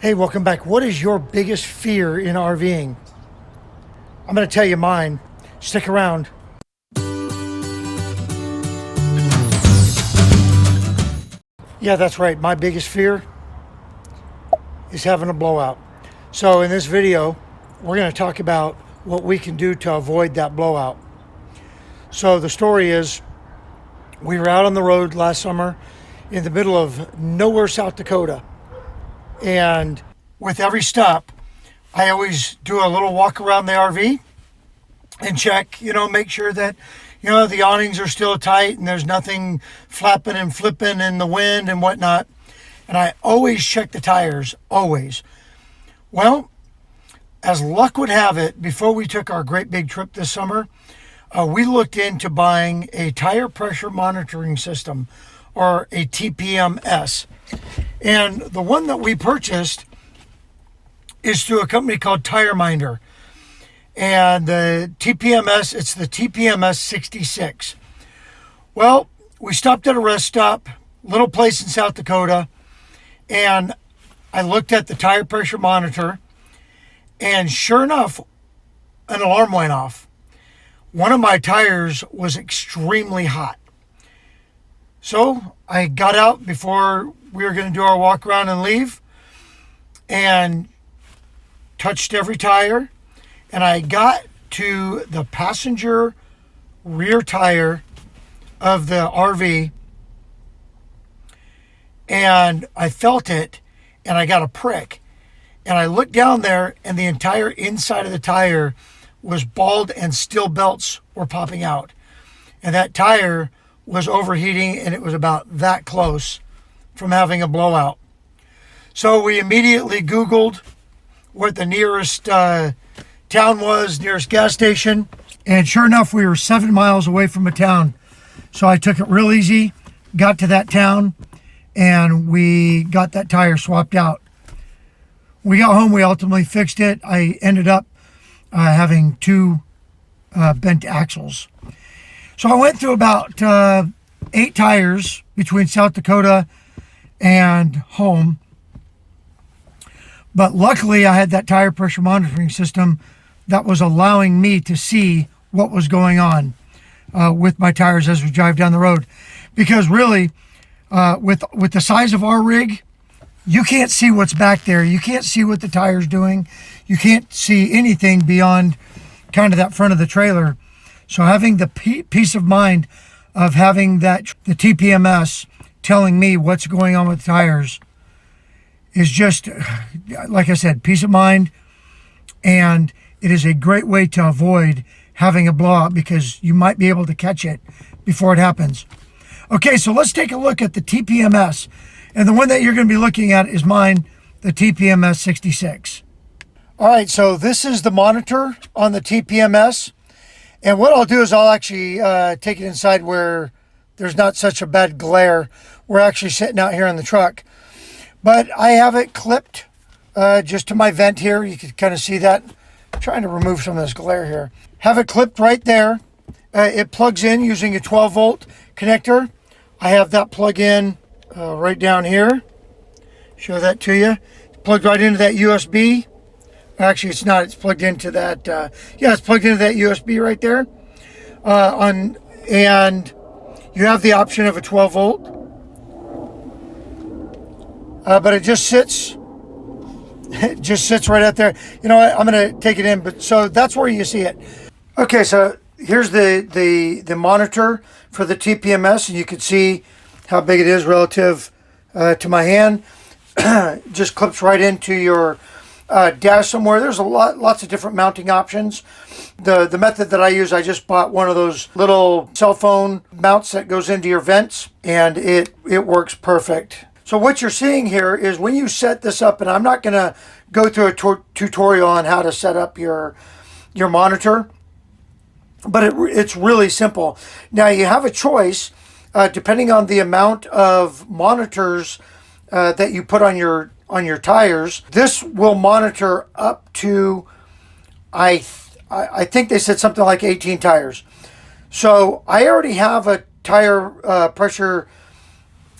Hey, welcome back. What is your biggest fear in RVing? I'm going to tell you mine. Stick around. Yeah, that's right. My biggest fear is having a blowout. So in this video, we're going to talk about what we can do to avoid that blowout. So the story is, we were out on the road last summer in the middle of nowhere, South Dakota. And with every stop, I always do a little walk around the RV and check, make sure that, the awnings are still tight and there's nothing flapping and flipping in the wind and whatnot. And I always check the tires, always. Well, as luck would have it, before we took our great big trip this summer, we looked into buying a tire pressure monitoring system, or a TPMS. And the one that we purchased is through a company called Tire Minder. And the TPMS, it's the TPMS 66. Well, we stopped at a rest stop, little place in South Dakota, and I looked at the tire pressure monitor, and sure enough, an alarm went off. One of my tires was extremely hot. So I got out before we were going to do our walk around and leave, and touched every tire, and I got to the passenger rear tire of the RV, and I felt it, and I got a prick. And I looked down there, and the entire inside of the tire was bald, and steel belts were popping out. And that tire was overheating, and it was about that close from having a blowout. So we immediately Googled what the nearest town was, nearest gas station. And sure enough, we were 7 miles away from a town. So I took it real easy, got to that town, and we got that tire swapped out. We got home, we ultimately fixed it. I ended up having two bent axles. So I went through about 8 tires between South Dakota and home. But luckily I had that tire pressure monitoring system that was allowing me to see what was going on with my tires as we drive down the road. Because really, with the size of our rig, you can't see what's back there. You can't see what the tire's doing. You can't see anything beyond kind of that front of the trailer. So having the peace of mind of having the TPMS telling me what's going on with the tires is just, like I said, peace of mind. And it is a great way to avoid having a blowout, because you might be able to catch it before it happens. Okay, so let's take a look at the TPMS. And the one that you're going to be looking at is mine, the TPMS 66. All right, so this is the monitor on the TPMS. And what I'll do is I'll actually take it inside where there's not such a bad glare. We're actually sitting out here in the truck. But I have it clipped just to my vent here. You can kind of see that. I'm trying to remove some of this glare here. Have it clipped right there. It plugs in using a 12-volt connector. I have that plug in right down here. Show that to you. It's plugged right into that USB. Actually, it's not. It's plugged into that. It's plugged into that USB right there. And you have the option of a 12 volt. But it just sits. It just sits right out there. You know what? I'm going to take it in. But so that's where you see it. Okay, so here's the monitor for the TPMS, and you can see how big it is relative to my hand. Just clips right into your dash somewhere. There's lots of different mounting options. The method that I use, I just bought one of those little cell phone mounts that goes into your vents, and it works perfect. So what you're seeing here is when you set this up, and I'm not going to go through a tutorial on how to set up your monitor, but it's really simple. Now you have a choice depending on the amount of monitors that you put on your tires. This will monitor up to, I think they said something like 18 tires. So I already have a tire pressure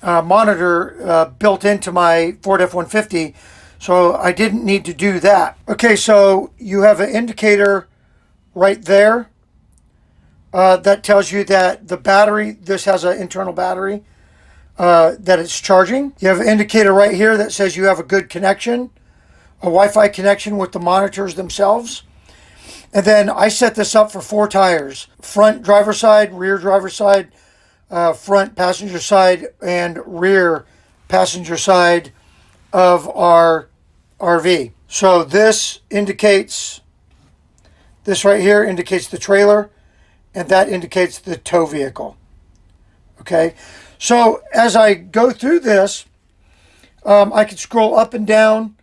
monitor built into my Ford F-150. So I didn't need to do that. Okay, so you have an indicator right there that tells you that the battery, this has an internal battery, that it's charging. You have an indicator right here that says you have a good connection, a Wi-Fi connection with the monitors themselves. And then I set this up for 4 tires: front driver side, rear driver side, front passenger side, and rear passenger side of our RV. So this indicates, this right here indicates the trailer, and that indicates the tow vehicle. Okay, so as I go through this, I can scroll up and down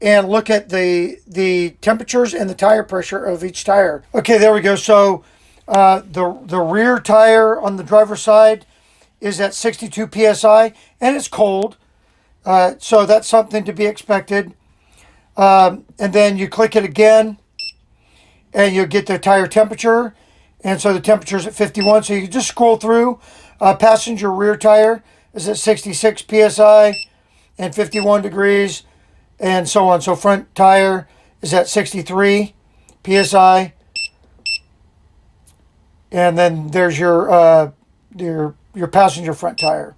and look at the temperatures and the tire pressure of each tire. Okay, there we go. So the rear tire on the driver's side is at 62 psi, and it's cold. So that's something to be expected. And then you click it again, and you'll get the tire temperature. And so the temperature is at 51. So you can just scroll through. Passenger rear tire is at 66 psi and 51 degrees, and so on. So front tire is at 63 psi, and then there's your passenger front tire.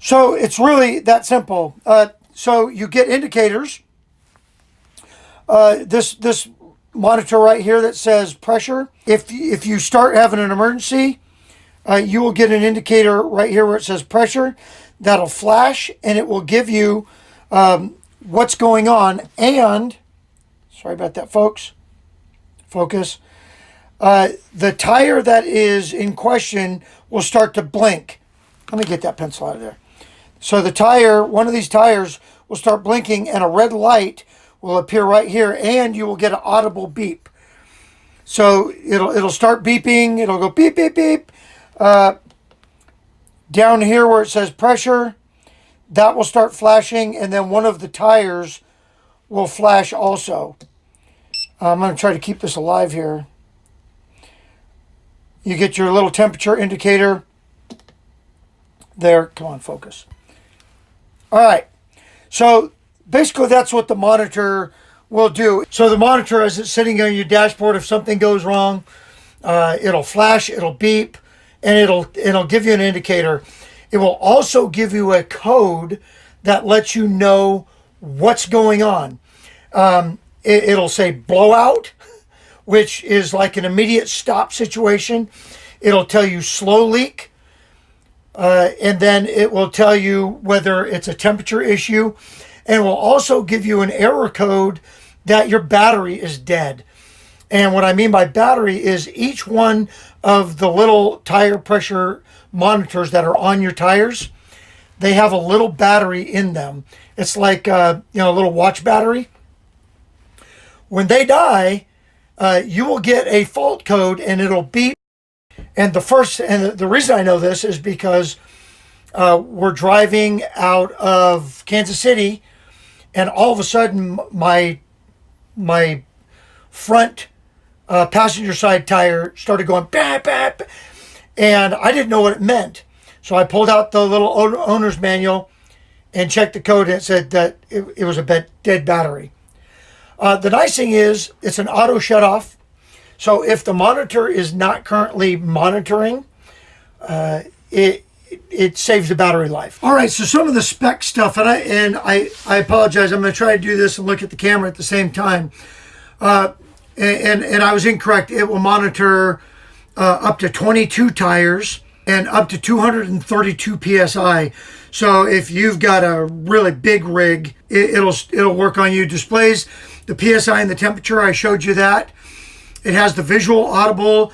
So it's really that simple. So you get indicators. This monitor right here that says pressure. If you start having an emergency, you will get an indicator right here where it says pressure. That'll flash, and it will give you what's going on. And sorry about that, folks. Focus. The tire that is in question will start to blink. Let me get that pencil out of there. So the tire, one of these tires, will start blinking, and a red light will appear right here, and you will get an audible beep. So it'll start beeping. It'll go beep, beep, beep. Down here where it says pressure, that will start flashing, and then one of the tires will flash also. I'm going to try to keep this alive here. You get your little temperature indicator there. Come on, focus. All right. So basically that's what the monitor will do. So the monitor, as it's sitting on your dashboard, if something goes wrong, it'll flash, it'll beep, and it'll give you an indicator. It will also give you a code that lets you know what's going on. It'll say blowout, which is like an immediate stop situation. It'll tell you slow leak, and then it will tell you whether it's a temperature issue, and it will also give you an error code that your battery is dead. And what I mean by battery is each one of the little tire pressure monitors that are on your tires, they have a little battery in them. It's like a little watch battery. When they die, you will get a fault code, and it'll beep. And the reason I know this is because we're driving out of Kansas City, and all of a sudden my front passenger side tire started going bap, bap, and I didn't know what it meant. So I pulled out the little owner's manual and checked the code, and it said that it was a dead battery. The nice thing is it's an auto shut off. So if the monitor is not currently monitoring, it saves the battery life. All right, so some of the spec stuff, and I apologize. I'm going to try to do this and look at the camera at the same time. And I was incorrect. It will monitor up to 22 tires and up to 232 psi. So if you've got a really big rig, it'll work on you. Displays the psi and the temperature. I showed you that. It has the visual, audible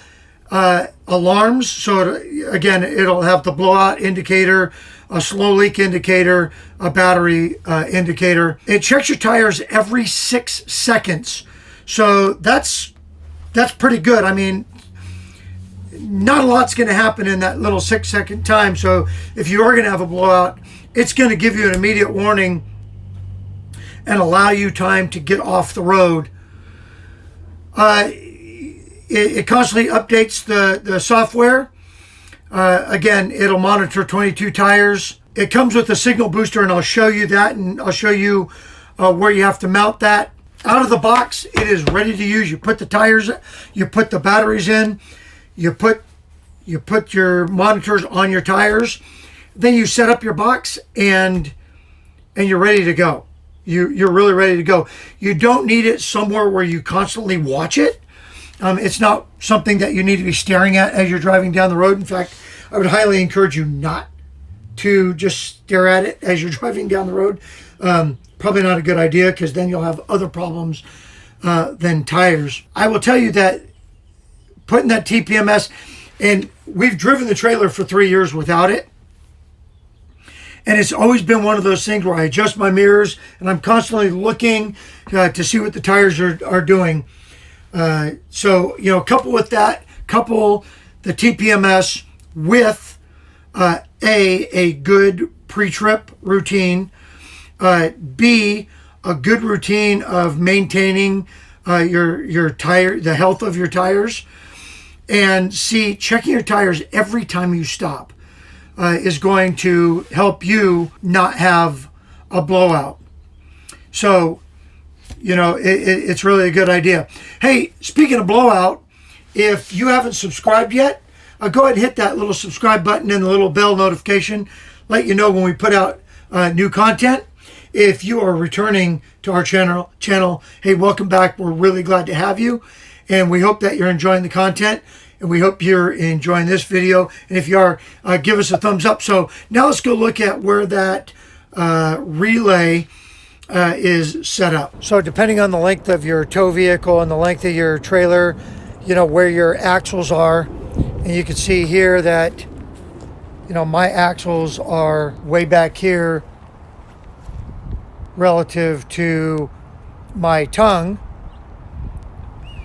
alarms. So it'll have the blowout indicator, a slow leak indicator, a battery indicator. It checks your tires every 6 seconds. So that's pretty good. I mean, not a lot's going to happen in that little 6-second time. So if you are going to have a blowout, it's going to give you an immediate warning and allow you time to get off the road. It constantly updates the software. Again, it'll monitor 22 tires It comes with a signal booster, and I'll show you that, and I'll show you where you have to mount that. Out of the box, it is ready to use. You put the tires, you put the batteries in, you put your monitors on your tires, then you set up your box, and you're ready to go. You're really ready to go. You don't need it somewhere where you constantly watch it. It's not something that you need to be staring at as you're driving down the road. In fact, I would highly encourage you not to just stare at it as you're driving down the road. Probably not a good idea, because then you'll have other problems than tires. I will tell you that putting that TPMS, and we've driven the trailer for 3 years without it, and it's always been one of those things where I adjust my mirrors and I'm constantly looking to see what the tires are doing. So, you know, couple the TPMS with a good pre-trip routine, B, a good routine of maintaining your tire, the health of your tires, and C, checking your tires every time you stop is going to help you not have a blowout. So, you know, it's really a good idea. Hey, speaking of blowout, if you haven't subscribed yet, go ahead and hit that little subscribe button and the little bell notification, let you know when we put out new content. If you are returning to our channel, hey, welcome back. We're really glad to have you, and we hope that you're enjoying the content, and we hope you're enjoying this video. And if you are, give us a thumbs up. So now let's go look at where that relay is set up. So depending on the length of your tow vehicle and the length of your trailer, you know, where your axles are, and you can see here that, you know, my axles are way back here relative to my tongue.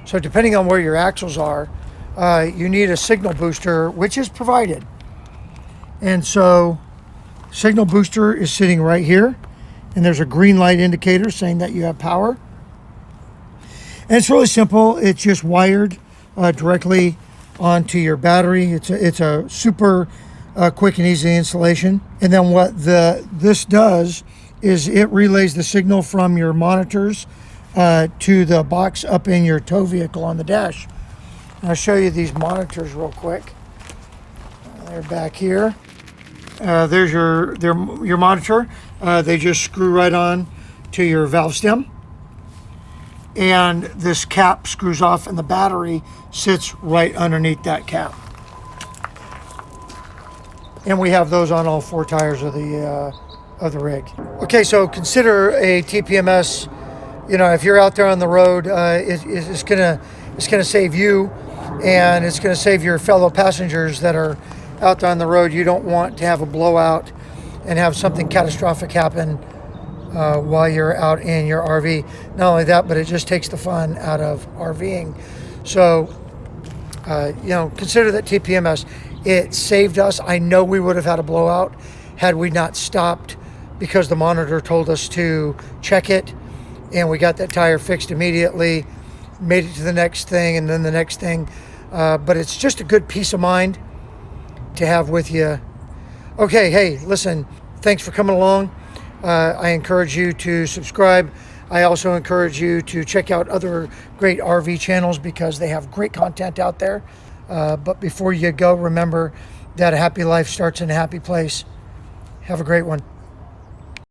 So depending on where your axles are, you need a signal booster, which is provided. And so signal booster is sitting right here, and there's a green light indicator saying that you have power. And it's really simple. It's just wired directly onto your battery. It's a super quick and easy installation. And then what this does is it relays the signal from your monitors to the box up in your tow vehicle on the dash. And I'll show you these monitors real quick. They're back here. There's your monitor. They just screw right on to your valve stem. And this cap screws off, and the battery sits right underneath that cap. And we have those on all 4 tires of the rig. Okay, so consider a TPMS. You know, if you're out there on the road, it's gonna save you, and it's gonna save your fellow passengers that are out there on the road. You don't want to have a blowout and have something catastrophic happen while you're out in your RV. Not only that, but it just takes the fun out of RVing. So, you know, consider that TPMS. It saved us. I know we would have had a blowout had we not stopped, because the monitor told us to check it, and we got that tire fixed immediately, made it to the next thing, and then the next thing. But it's just a good peace of mind to have with you. Okay, hey, listen, thanks for coming along. I encourage you to subscribe. I also encourage you to check out other great RV channels, because they have great content out there. But before you go, remember that a happy life starts in a happy place. Have a great one.